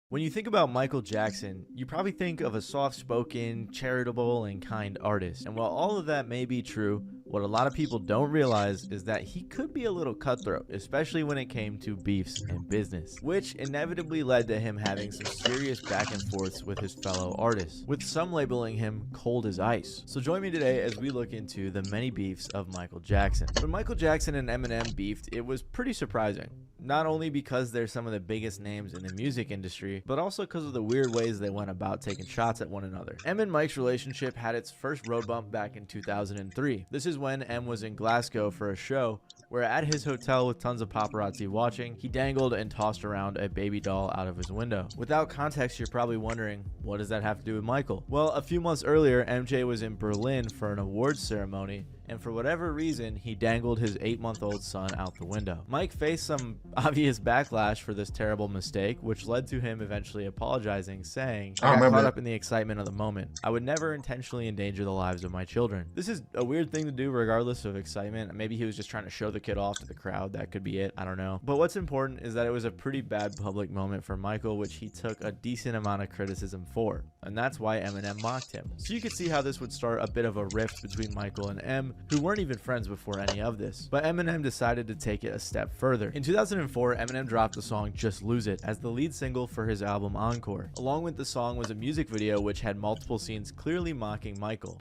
When you think about Michael Jackson, you probably think of a soft-spoken, charitable, and kind artist. And while all of that may be true, what a lot of people don't realize is that he could be a little cutthroat, especially when it came to beefs and business, which inevitably led to him having some serious back and forths with his fellow artists, with some labeling him cold as ice. So join me today as we look into the many beefs of Michael Jackson. When Michael Jackson and Eminem beefed, it was pretty surprising. Not only because they're some of the biggest names in the music industry, but also because of the weird ways they went about taking shots at one another. Em and Mike's relationship had its first road bump back in 2003. This is when Em was in Glasgow for a show, where at his hotel with tons of paparazzi watching, he dangled and tossed around a baby doll out of his window. Without context, you're probably wondering, what does that have to do with Michael? Well, a few months earlier, MJ was in Berlin for an awards ceremony, and for whatever reason, he dangled his 8-month-old son out the window. Mike faced some obvious backlash for this terrible mistake, which led to him eventually apologizing, saying, "I got caught up in the excitement of the moment. I would never intentionally endanger the lives of my children." This is a weird thing to do regardless of excitement. Maybe he was just trying to show the kid off to the crowd. That could be it. I don't know. But what's important is that it was a pretty bad public moment for Michael, which he took a decent amount of criticism for. And that's why Eminem mocked him. So you could see how this would start a bit of a rift between Michael and Em, who weren't even friends before any of this. But Eminem decided to take it a step further. In 2004, Eminem dropped the song Just Lose It as the lead single for his album Encore. Along with the song was a music video which had multiple scenes clearly mocking Michael.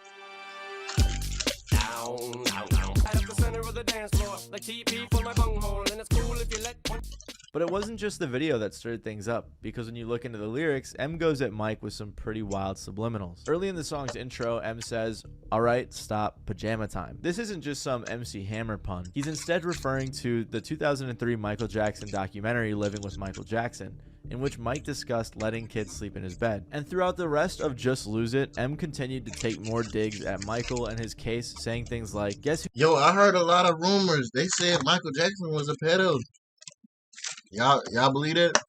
But it wasn't just the video that stirred things up, because when you look into the lyrics, Em goes at Mike with some pretty wild subliminals. Early in the song's intro, Em says, "Alright, stop, pajama time." This isn't just some MC Hammer pun. He's instead referring to the 2003 Michael Jackson documentary Living with Michael Jackson, in which Mike discussed letting kids sleep in his bed. And throughout the rest of Just Lose It, Em continued to take more digs at Michael and his case, saying things like, "Guess who?" Yo, I heard a lot of rumors. They said Michael Jackson was a pedo. Y'all believe that?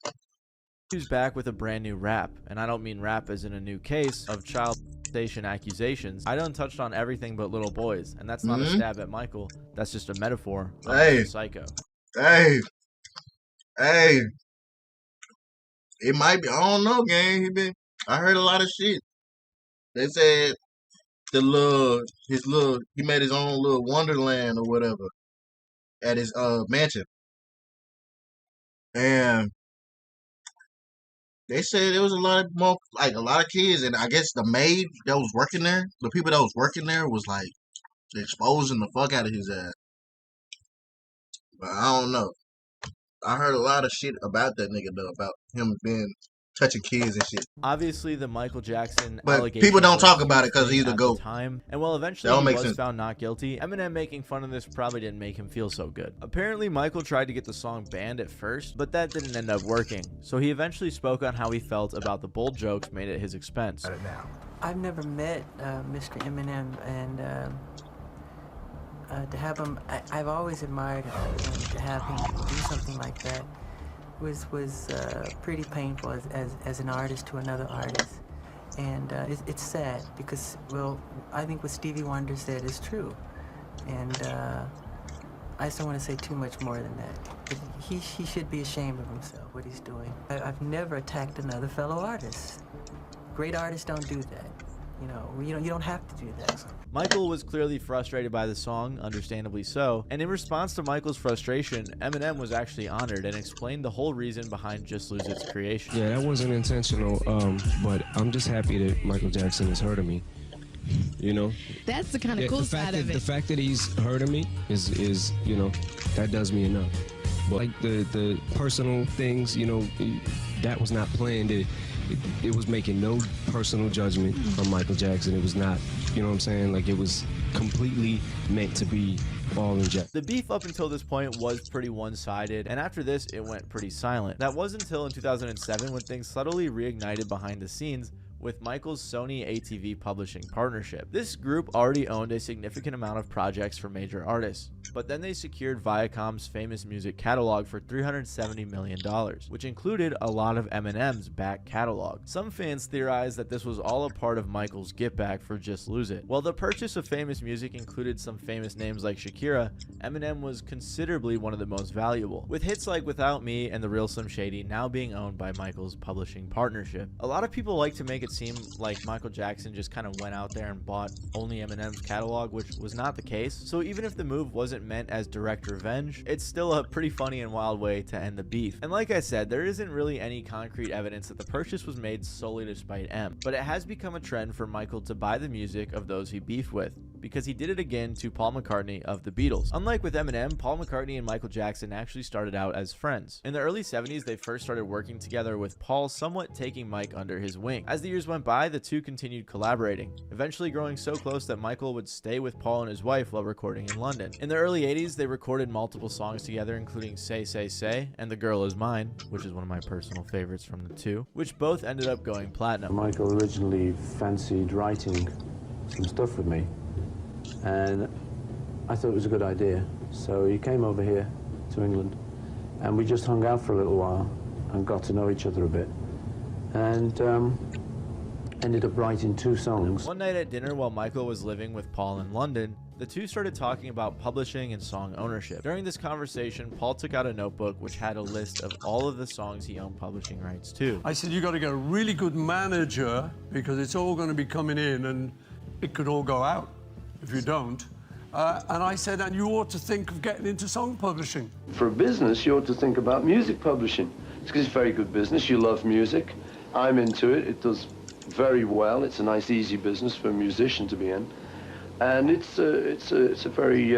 Who's back with a brand new rap, and I don't mean rap as in a new case of child molestation accusations. I done touched on everything but little boys, and that's not a stab at Michael. That's just a metaphor of a psycho. Hey, it might be. I don't know, gang. I heard a lot of shit. They said he made his own little wonderland or whatever at his mansion. And they said there was a lot of kids, and I guess the maid that was working there, the people that was working there was like exposing the fuck out of his ass. But I don't know. I heard a lot of shit about that nigga though, about him being touching kids and shit. Obviously, the Michael Jackson but people don't talk about it because he's the GOAT. And while eventually he was found not guilty, Eminem making fun of this probably didn't make him feel so good. Apparently, Michael tried to get the song banned at first, but that didn't end up working. So he eventually spoke on how he felt about the bold jokes made at his expense. I've never met Mr. Eminem, and to have him, I've always admired him, and to have him do something like that was pretty painful as an artist to another artist. And it's sad because, well, I think what Stevie Wonder said is true. And I just don't want to say too much more than that. But he should be ashamed of himself, what he's doing. I've never attacked another fellow artist. Great artists don't do that. You don't have to do that. Michael was clearly frustrated by the song, understandably so, and in response to Michael's frustration, Eminem was actually honored and explained the whole reason behind Just Lose It's creation. Yeah, that wasn't intentional, but I'm just happy that Michael Jackson has heard of me. That's the kind of cool side of it. The fact that he's heard of me is that does me enough. But like the personal things, that was not planned. It was making no personal judgment from Michael Jackson. It was not, you know what I'm saying? Like, it was completely meant to be all in jest. The beef up until this point was pretty one-sided, and after this, it went pretty silent. That wasn't until in 2007 when things subtly reignited behind the scenes, with Michael's Sony ATV publishing partnership. This group already owned a significant amount of projects for major artists, but then they secured Viacom's famous music catalog for $370 million, which included a lot of Eminem's back catalog. Some fans theorize that this was all a part of Michael's get back for Just Lose It. While the purchase of famous music included some famous names like Shakira, Eminem was considerably one of the most valuable, with hits like Without Me and The Real Slim Shady now being owned by Michael's publishing partnership. A lot of people like to make it seem like Michael Jackson just kind of went out there and bought only Eminem's catalog, which was not the case. So even if the move wasn't meant as direct revenge, it's still a pretty funny and wild way to end the beef. And like I said, there isn't really any concrete evidence that the purchase was made solely to spite M, but it has become a trend for Michael to buy the music of those he beefed with, because he did it again to Paul McCartney of the Beatles. Unlike with Eminem, Paul McCartney and Michael Jackson actually started out as friends. In the early 70s, they first started working together, with Paul somewhat taking Mike under his wing. As the years went by, the two continued collaborating, eventually growing so close that Michael would stay with Paul and his wife while recording in London. In the early 80s, they recorded multiple songs together, including Say Say Say and The Girl Is Mine, which is one of my personal favorites from the two, which both ended up going platinum. Michael originally fancied writing some stuff with me, and I thought it was a good idea. So he came over here to England, and we just hung out for a little while and got to know each other a bit, and ended up writing 2 songs. One night at dinner while Michael was living with Paul in London, the two started talking about publishing and song ownership. During this conversation, Paul took out a notebook which had a list of all of the songs he owned publishing rights to. I said, you got to get a really good manager, because it's all going to be coming in and it could all go out if you don't. And I said, and you ought to think of getting into song publishing. For a business, you ought to think about music publishing. It's because it's very good business. You love music. I'm into it. It does very well. It's a nice, easy business for a musician to be in. And it's a very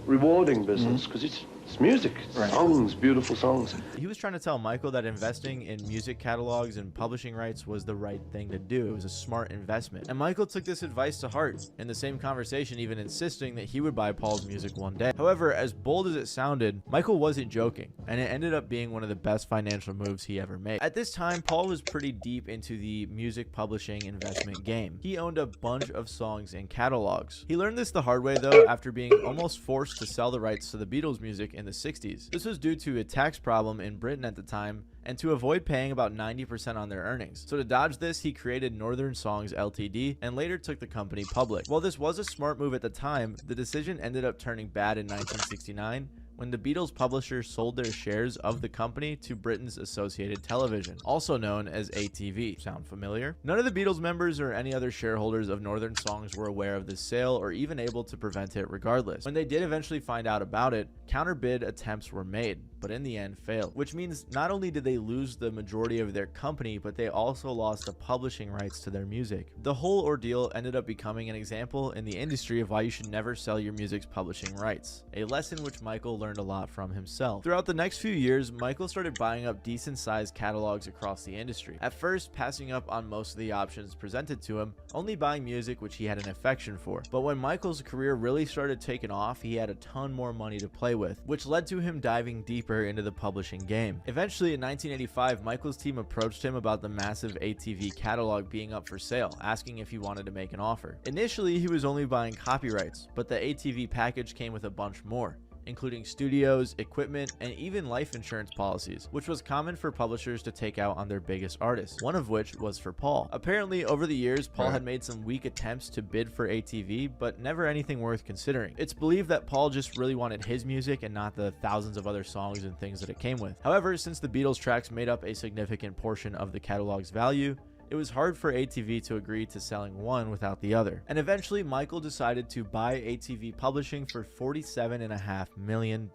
rewarding business, because it's music, it's songs, beautiful songs. He was trying to tell Michael that investing in music catalogs and publishing rights was the right thing to do. It was a smart investment. And Michael took this advice to heart, in the same conversation even insisting that he would buy Paul's music one day. However, as bold as it sounded, Michael wasn't joking, and it ended up being one of the best financial moves he ever made. At this time, Paul was pretty deep into the music publishing investment game. He owned a bunch of songs and catalogs. He learned this the hard way though, after being almost forced to sell the rights to the Beatles music in the 60s. This was due to a tax problem in Britain at the time, and to avoid paying about 90% on their earnings. So to dodge this, he created Northern Songs Ltd. and later took the company public. While this was a smart move at the time, the decision ended up turning bad in 1969 when the Beatles publisher sold their shares of the company to Britain's Associated Television, also known as ATV. Sound familiar? None of the Beatles members or any other shareholders of Northern Songs were aware of this sale or even able to prevent it regardless. When they did eventually find out about it, counterbid attempts were made, but in the end failed, which means not only did they lose the majority of their company, but they also lost the publishing rights to their music. The whole ordeal ended up becoming an example in the industry of why you should never sell your music's publishing rights, a lesson which Michael learned a lot from himself. Throughout the next few years, Michael started buying up decent sized catalogs across the industry, at first passing up on most of the options presented to him, only buying music which he had an affection for. But when Michael's career really started taking off, he had a ton more money to play with, which led to him diving deeper into the publishing game. Eventually in 1985, Michael's team approached him about the massive ATV catalog being up for sale, asking if he wanted to make an offer. Initially, he was only buying copyrights, but the ATV package came with a bunch more, including studios, equipment, and even life insurance policies, which was common for publishers to take out on their biggest artists, one of which was for Paul. Apparently, over the years, Paul had made some weak attempts to bid for ATV, but never anything worth considering. It's believed that Paul just really wanted his music and not the thousands of other songs and things that it came with. However, since the Beatles tracks made up a significant portion of the catalog's value, it was hard for ATV to agree to selling one without the other. And eventually, Michael decided to buy ATV Publishing for $47.5 million,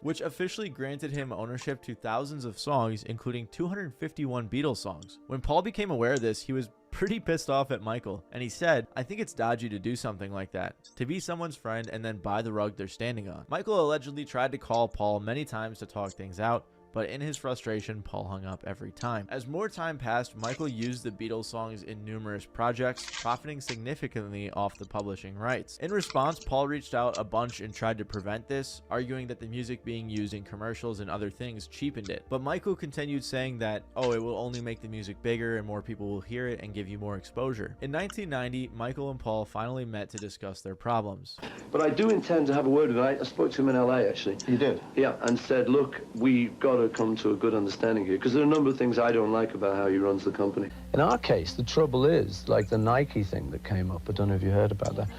which officially granted him ownership to thousands of songs, including 251 Beatles songs. When Paul became aware of this, he was pretty pissed off at Michael, and he said, "I think it's dodgy to do something like that, to be someone's friend and then buy the rug they're standing on." Michael allegedly tried to call Paul many times to talk things out, but in his frustration, Paul hung up every time. As more time passed, Michael used the Beatles songs in numerous projects, profiting significantly off the publishing rights. In response, Paul reached out a bunch and tried to prevent this, arguing that the music being used in commercials and other things cheapened it. But Michael continued saying that, oh, it will only make the music bigger and more people will hear it and give you more exposure. In 1990, Michael and Paul finally met to discuss their problems. But I do intend to have a word with him. I spoke to him in LA, actually. You did? Yeah, and said, look, we've got to come to a good understanding here, because there are a number of things I don't like about how he runs the company. In our case, the trouble is, like the Nike thing that came up, I don't know if you heard about that,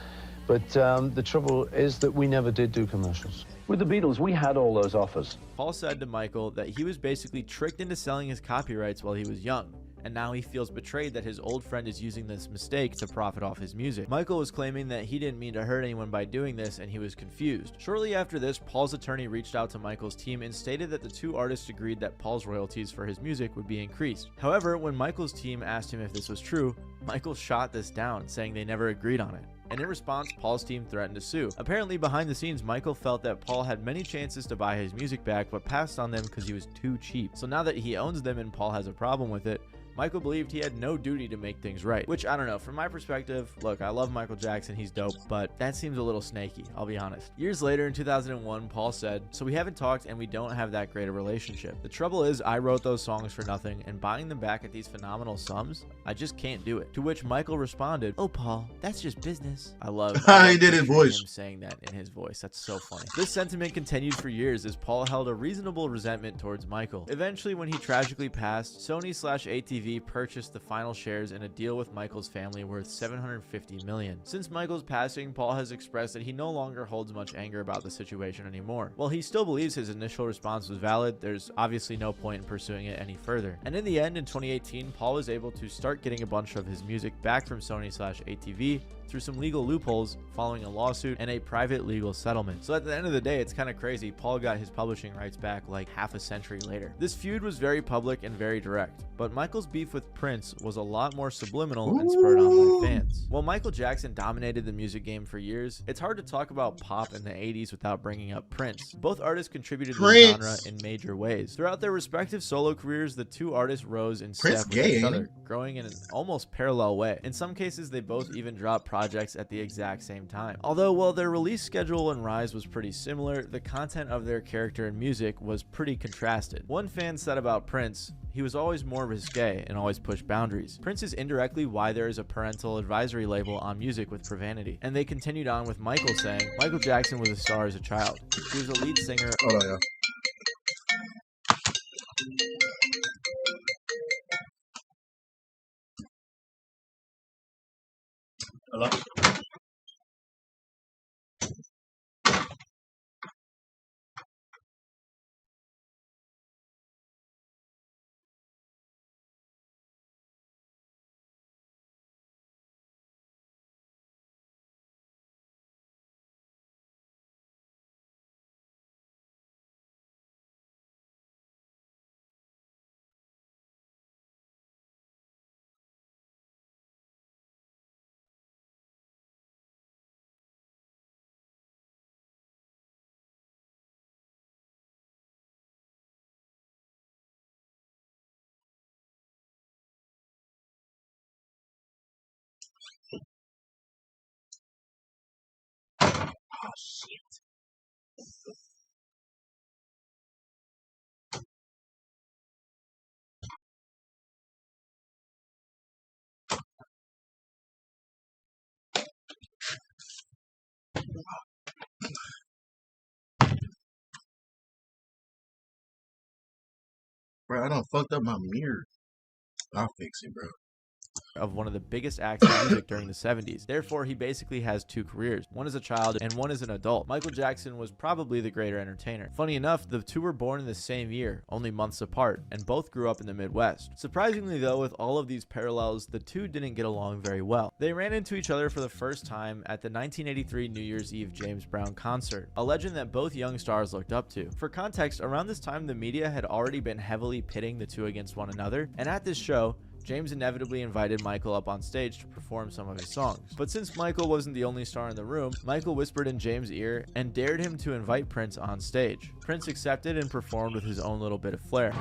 but the trouble is that we never did do commercials. With the Beatles, we had all those offers. Paul said to Michael that he was basically tricked into selling his copyrights while he was young, and now he feels betrayed that his old friend is using this mistake to profit off his music. Michael was claiming that he didn't mean to hurt anyone by doing this, and he was confused. Shortly after this, Paul's attorney reached out to Michael's team and stated that the two artists agreed that Paul's royalties for his music would be increased. However, when Michael's team asked him if this was true, Michael shot this down, saying they never agreed on it. And in response, Paul's team threatened to sue. Apparently, behind the scenes, Michael felt that Paul had many chances to buy his music back, but passed on them because he was too cheap. So now that he owns them and Paul has a problem with it, Michael believed he had no duty to make things right. Which, I don't know, from my perspective, look, I love Michael Jackson, he's dope, but that seems a little snaky, I'll be honest. Years later, in 2001, Paul said, so we haven't talked and we don't have that great a relationship. The trouble is, I wrote those songs for nothing, and buying them back at these phenomenal sums, I just can't do it. To which Michael responded, oh, Paul, that's just business. I love he did his voice. Him saying that in his voice. That's so funny. This sentiment continued for years as Paul held a reasonable resentment towards Michael. Eventually, when he tragically passed, Sony/ATV purchased the final shares in a deal with Michael's family worth $750 million. Since Michael's passing, Paul has expressed that he no longer holds much anger about the situation anymore. While he still believes his initial response was valid, there's obviously no point in pursuing it any further. And in the end, in 2018, Paul was able to start getting a bunch of his music back from Sony/ATV through some legal loopholes following a lawsuit and a private legal settlement. So at the end of the day, it's kind of crazy. Paul got his publishing rights back like half a century later. This feud was very public and very direct, but Michael's beef with Prince was a lot more subliminal and spurred on by fans. While Michael Jackson dominated the music game for years, it's hard to talk about pop in the 80s without bringing up Prince. Both artists contributed to the genre in major ways. Throughout their respective solo careers, the two artists rose in step with each other, growing in an almost parallel way. In some cases, they both even dropped projects at the exact same time. Although while their release schedule and rise was pretty similar, the content of their character and music was pretty contrasted. One fan said about Prince, he was always more risque and always pushed boundaries. Prince is indirectly why there is a parental advisory label on music with profanity. And they continued on with Michael saying, Michael Jackson was a star as a child. He was a lead singer. Hello? Oh, shit. Bro, I done fucked up my mirror. I'll fix it, bro. Of one of the biggest acts in music during the 70s. Therefore, he basically has two careers, one as a child and one as an adult. Michael Jackson was probably the greater entertainer. Funny enough, the two were born in the same year, only months apart, and both grew up in the Midwest. Surprisingly though, with all of these parallels, the two didn't get along very well. They ran into each other for the first time at the 1983 New Year's Eve James Brown concert, a legend that both young stars looked up to. For context, around this time the media had already been heavily pitting the two against one another, and at this show, James inevitably invited Michael up on stage to perform some of his songs. But since Michael wasn't the only star in the room, Michael whispered in James' ear and dared him to invite Prince on stage. Prince accepted and performed with his own little bit of flair.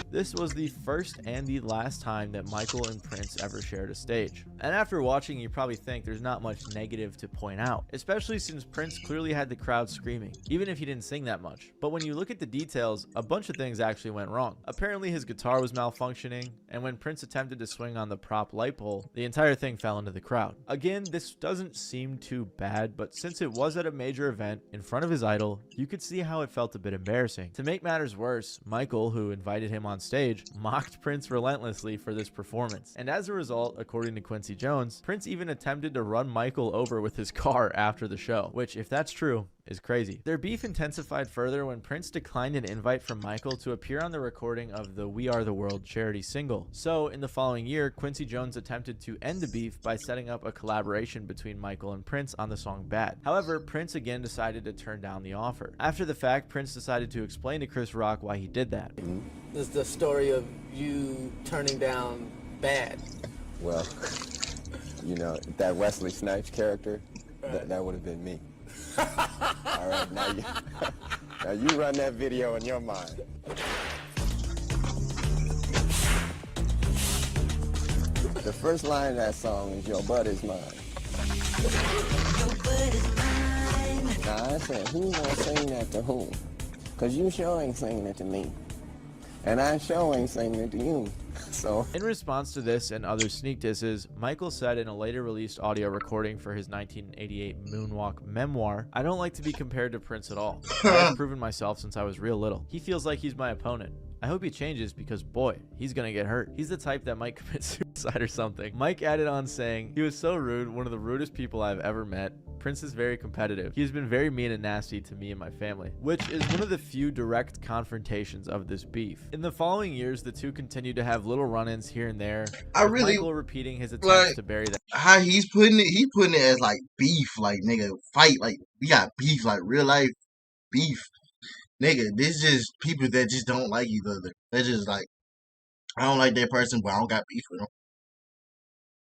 This was the first and the last time that Michael and Prince ever shared a stage. And after watching, you probably think there's not much negative to point out, especially since Prince clearly had the crowd screaming, even if he didn't sing that much. But when you look at the details, a bunch of things actually went wrong. Apparently his guitar was malfunctioning, and when Prince attempted to swing on the prop light pole, the entire thing fell into the crowd. Again, this doesn't seem too bad, but since it was at a major event in front of his idol, you could see how it felt a bit embarrassing. To make matters worse, Michael, who invited him on stage, mocked Prince relentlessly for this performance. And as a result, according to Quincy Jones, Prince even attempted to run Michael over with his car after the show, which, if that's true, is crazy. Their beef intensified further when Prince declined an invite from Michael to appear on the recording of the We Are the World charity single. So in the following year, Quincy Jones attempted to end the beef by setting up a collaboration between Michael and Prince on the song Bad. However, Prince again decided to turn down the offer. After the fact, Prince decided to explain to Chris Rock why he did that. This is the story of you turning down Bad. Well, you know, that Wesley Snipes character, that would have been me. All right, now you run that video in your mind. The first line of that song is "Your butt is mine." Your butt is mine. Now I said, who's gonna sing that to whom? Cause you sure ain't singing it to me, and I sure ain't singing it to you. So, in response to this and other sneak disses, Michael said in a later released audio recording for his 1988 Moonwalk memoir, "I don't like to be compared to Prince at all. I've proven myself since I was real little. He feels like he's my opponent. I hope he changes because, boy, he's gonna get hurt. He's the type that might commit suicide or something." Mike added on saying, "He was so rude, one of the rudest people I've ever met. Prince is very competitive. He has been very mean and nasty to me and my family," which is one of the few direct confrontations of this beef. In the following years, the two continued to have little run-ins here and there, with Michael repeating his attempts to bury that. How he's putting it as like beef, like nigga fight, like we got beef, like real life beef. Nigga, this is people that just don't like each other. They're just like, I don't like that person, but I don't got beef with them.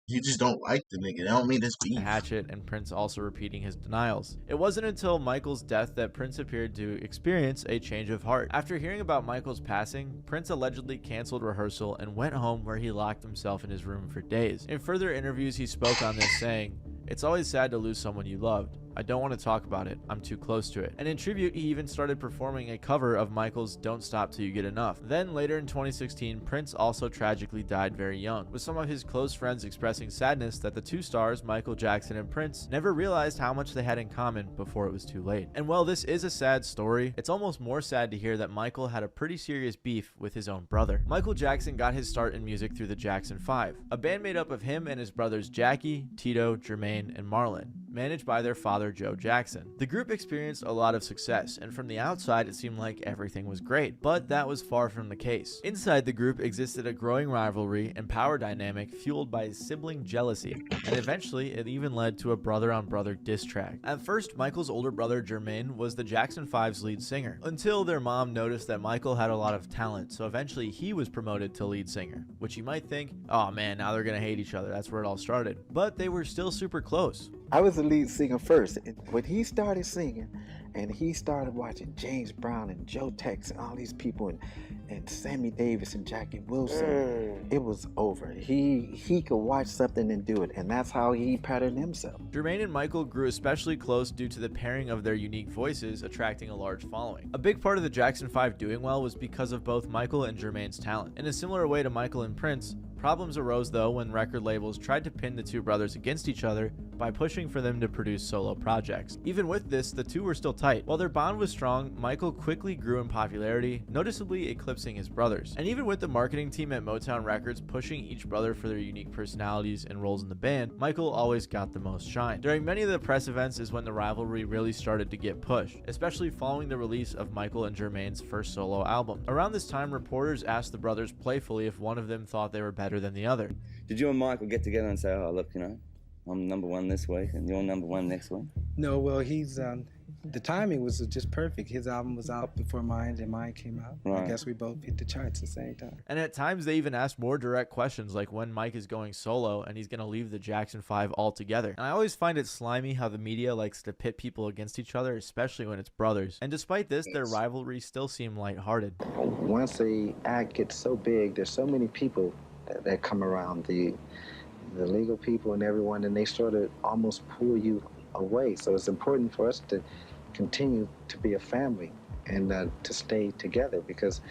You just don't like the nigga. That don't mean that's beef. Hatchet, and Prince also repeating his denials. It wasn't until Michael's death that Prince appeared to experience a change of heart. After hearing about Michael's passing, Prince allegedly canceled rehearsal and went home, where he locked himself in his room for days. In further interviews, he spoke on this, saying, "It's always sad to lose someone you loved. I don't want to talk about it. I'm too close to it." And in tribute, he even started performing a cover of Michael's "Don't Stop Till You Get Enough." Then later in 2016, Prince also tragically died very young, with some of his close friends expressing sadness that the two stars, Michael Jackson and Prince, never realized how much they had in common before it was too late. And while this is a sad story, it's almost more sad to hear that Michael had a pretty serious beef with his own brother. Michael Jackson got his start in music through the Jackson 5, a band made up of him and his brothers Jackie, Tito, Jermaine, and Marlon, managed by their father Joe Jackson. The group experienced a lot of success, and from the outside it seemed like everything was great, but that was far from the case. Inside the group existed a growing rivalry and power dynamic fueled by sibling jealousy, and eventually it even led to a brother-on-brother diss track. At first, Michael's older brother Jermaine was the Jackson 5's lead singer, until their mom noticed that Michael had a lot of talent, so eventually he was promoted to lead singer, which you might think, oh man, now they're gonna hate each other, that's where it all started. But they were still super close. I was the lead singer first. When he started singing and he started watching James Brown and Joe Tex and all these people and Sammy Davis and Jackie Wilson, it was over. He could watch something and do it, and that's how he patterned himself. Jermaine and Michael grew especially close due to the pairing of their unique voices attracting a large following. A big part of the Jackson 5 doing well was because of both Michael and Jermaine's talent. In a similar way to Michael and Prince, problems arose though when record labels tried to pin the two brothers against each other by pushing for them to produce solo projects. Even with this, the two were still tight. While their bond was strong, Michael quickly grew in popularity, noticeably eclipsing his brothers. And even with the marketing team at Motown Records pushing each brother for their unique personalities and roles in the band, Michael always got the most shine. During many of the press events is when the rivalry really started to get pushed, especially following the release of Michael and Jermaine's first solo album. Around this time, reporters asked the brothers playfully if one of them thought they were better than the other. Did you and Michael get together and say, oh, look, you know, I'm number one this week and you're number one next week? No, well, he's The timing was just perfect. His album was out before mine, and mine came out. Right. I guess we both hit the charts at the same time. And at times they even ask more direct questions like when Mike is going solo and he's going to leave the Jackson 5 altogether. And I always find it slimy how the media likes to pit people against each other, especially when it's brothers. And despite this, their rivalry still seem lighthearted. Once a act gets so big, there's so many people that come around, the legal people and everyone, and they sort of almost pull you away. So it's important for us to continue to be a family and to stay together, because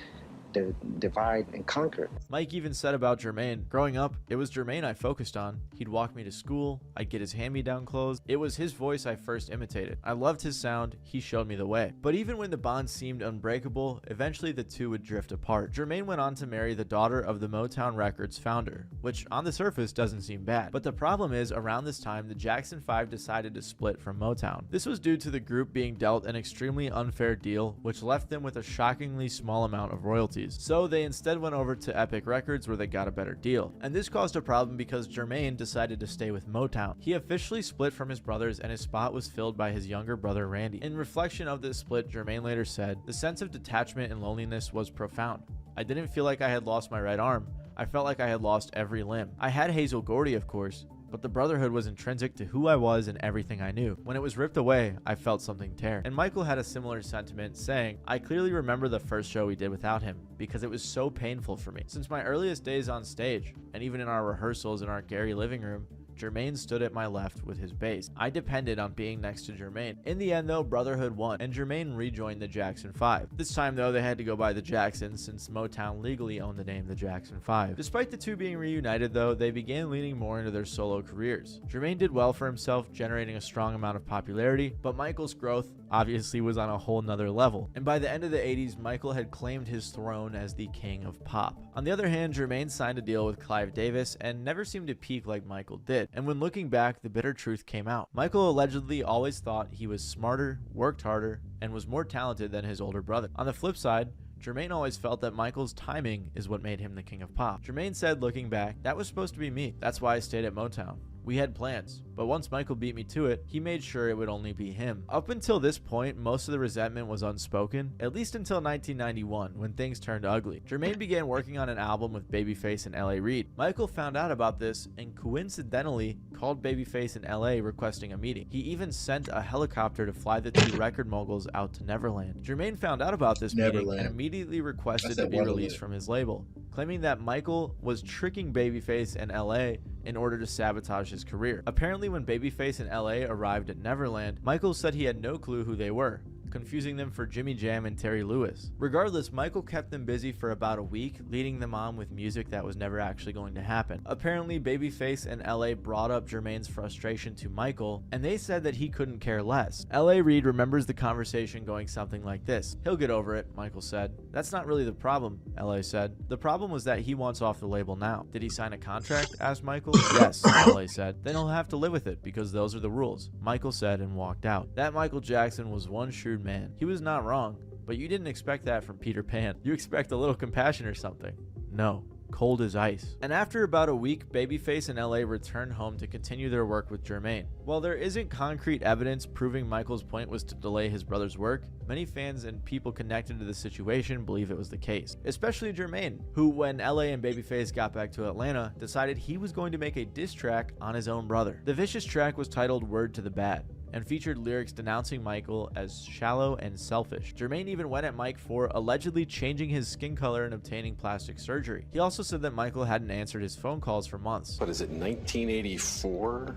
they divide and conquer. Mike even said about Jermaine, growing up, it was Jermaine I focused on. He'd walk me to school, I'd get his hand-me-down clothes. It was his voice I first imitated. I loved his sound, he showed me the way. But even when the bond seemed unbreakable, eventually the two would drift apart. Jermaine went on to marry the daughter of the Motown Records founder, which on the surface doesn't seem bad. But the problem is, around this time, the Jackson 5 decided to split from Motown. This was due to the group being dealt an extremely unfair deal, which left them with a shockingly small amount of royalties. So they instead went over to Epic Records where they got a better deal. And this caused a problem because Jermaine decided to stay with Motown. He officially split from his brothers and his spot was filled by his younger brother Randy. In reflection of this split, Jermaine later said, "The sense of detachment and loneliness was profound. I didn't feel like I had lost my right arm. I felt like I had lost every limb. I had Hazel Gordy, of course, but the brotherhood was intrinsic to who I was and everything I knew. When it was ripped away, I felt something tear." And Michael had a similar sentiment, saying, "I clearly remember the first show we did without him because it was so painful for me. Since my earliest days on stage, and even in our rehearsals in our Gary living room, Jermaine stood at my left with his bass. I depended on being next to Jermaine. In the end though, Brotherhood won, and Jermaine rejoined the Jackson 5. This time though, they had to go by the Jacksons since Motown legally owned the name the Jackson 5. Despite the two being reunited though, they began leaning more into their solo careers. Jermaine did well for himself, generating a strong amount of popularity, but Michael's growth obviously was on a whole nother level. And by the end of the 80s, Michael had claimed his throne as the king of pop. On the other hand, Jermaine signed a deal with Clive Davis and never seemed to peak like Michael did. And when looking back, the bitter truth came out. Michael allegedly always thought he was smarter, worked harder, and was more talented than his older brother. On the flip side, Jermaine always felt that Michael's timing is what made him the king of pop. Jermaine said, looking back, "That was supposed to be me. That's why I stayed at Motown. We had plans, but once Michael beat me to it, he made sure it would only be him." Up until this point, most of the resentment was unspoken, at least until 1991, when things turned ugly. Jermaine began working on an album with Babyface and L.A. Reid. Michael found out about this and coincidentally called Babyface in L.A. requesting a meeting. He even sent a helicopter to fly the two record moguls out to Neverland. Jermaine found out about this meeting and immediately requested to be released from his label, claiming that Michael was tricking Babyface and L.A. in order to sabotage his career. Apparently, when Babyface and LA arrived at Neverland, Michael said he had no clue who they were, confusing them for Jimmy Jam and Terry Lewis. Regardless, Michael kept them busy for about a week, leading them on with music that was never actually going to happen. Apparently, Babyface and LA brought up Jermaine's frustration to Michael, and they said that he couldn't care less. L.A. Reid remembers the conversation going something like this. "He'll get over it," Michael said. "That's not really the problem," LA said. "The problem was that he wants off the label now." "Did he sign a contract?" asked Michael. "Yes," LA said. "Then he'll have to live with it because those are the rules," Michael said and walked out. That Michael Jackson was one shrewd man. He was not wrong, but you didn't expect that from Peter Pan. You expect a little compassion or something. No. Cold as ice. And after about a week, Babyface and LA returned home to continue their work with Jermaine. While there isn't concrete evidence proving Michael's point was to delay his brother's work, many fans and people connected to the situation believe it was the case. Especially Jermaine, who when LA and Babyface got back to Atlanta, decided he was going to make a diss track on his own brother. The vicious track was titled "Word to the Bad" and featured lyrics denouncing Michael as shallow and selfish. Jermaine even went at Mike for allegedly changing his skin color and obtaining plastic surgery. He also said that Michael hadn't answered his phone calls for months. What is it, 1984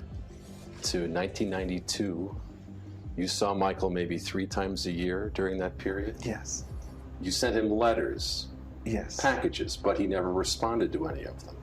to 1992? You saw Michael maybe 3 times a year during that period? Yes. You sent him letters? Yes. Packages, but he never responded to any of them?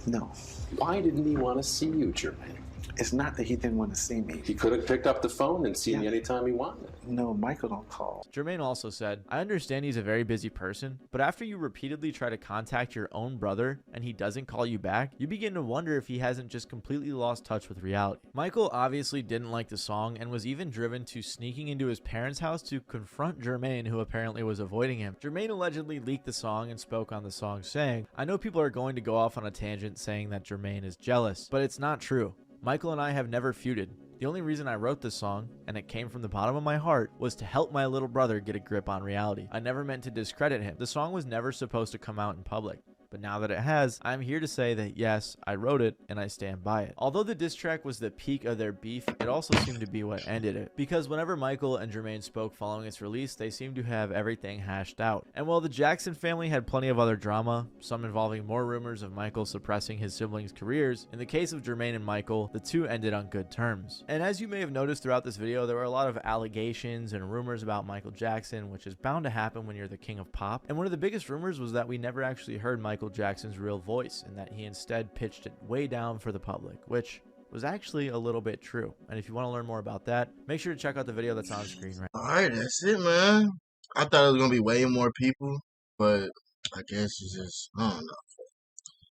No. Why didn't he want to see you, Jermaine? It's not that he didn't want to see me. He could have picked up the phone and seen you anytime he wanted. No, Michael don't call. Jermaine also said, "I understand he's a very busy person, but after you repeatedly try to contact your own brother and he doesn't call you back, you begin to wonder if he hasn't just completely lost touch with reality." Michael obviously didn't like the song and was even driven to sneaking into his parents' house to confront Jermaine, who apparently was avoiding him. Jermaine allegedly leaked the song and spoke on the song saying, "I know people are going to go off on a tangent saying that Jermaine is jealous, but it's not true. Michael and I have never feuded. The only reason I wrote this song, and it came from the bottom of my heart, was to help my little brother get a grip on reality. I never meant to discredit him. The song was never supposed to come out in public. But now that it has, I'm here to say that yes, I wrote it and I stand by it. Although the diss track was the peak of their beef, it also seemed to be what ended it. Because whenever Michael and Jermaine spoke following its release, they seemed to have everything hashed out. And while the Jackson family had plenty of other drama, some involving more rumors of Michael suppressing his siblings' careers, in the case of Jermaine and Michael, the two ended on good terms. And as you may have noticed throughout this video, there were a lot of allegations and rumors about Michael Jackson, which is bound to happen when you're the king of pop. And one of the biggest rumors was that we never actually heard Michael Jackson's real voice, and that he instead pitched it way down for the public, which was actually a little bit true. And if you want to learn more about that, make sure to check out the video that's on screen right now. Alright, that's it, man. I thought it was gonna be way more people, but I guess it's just, I don't know.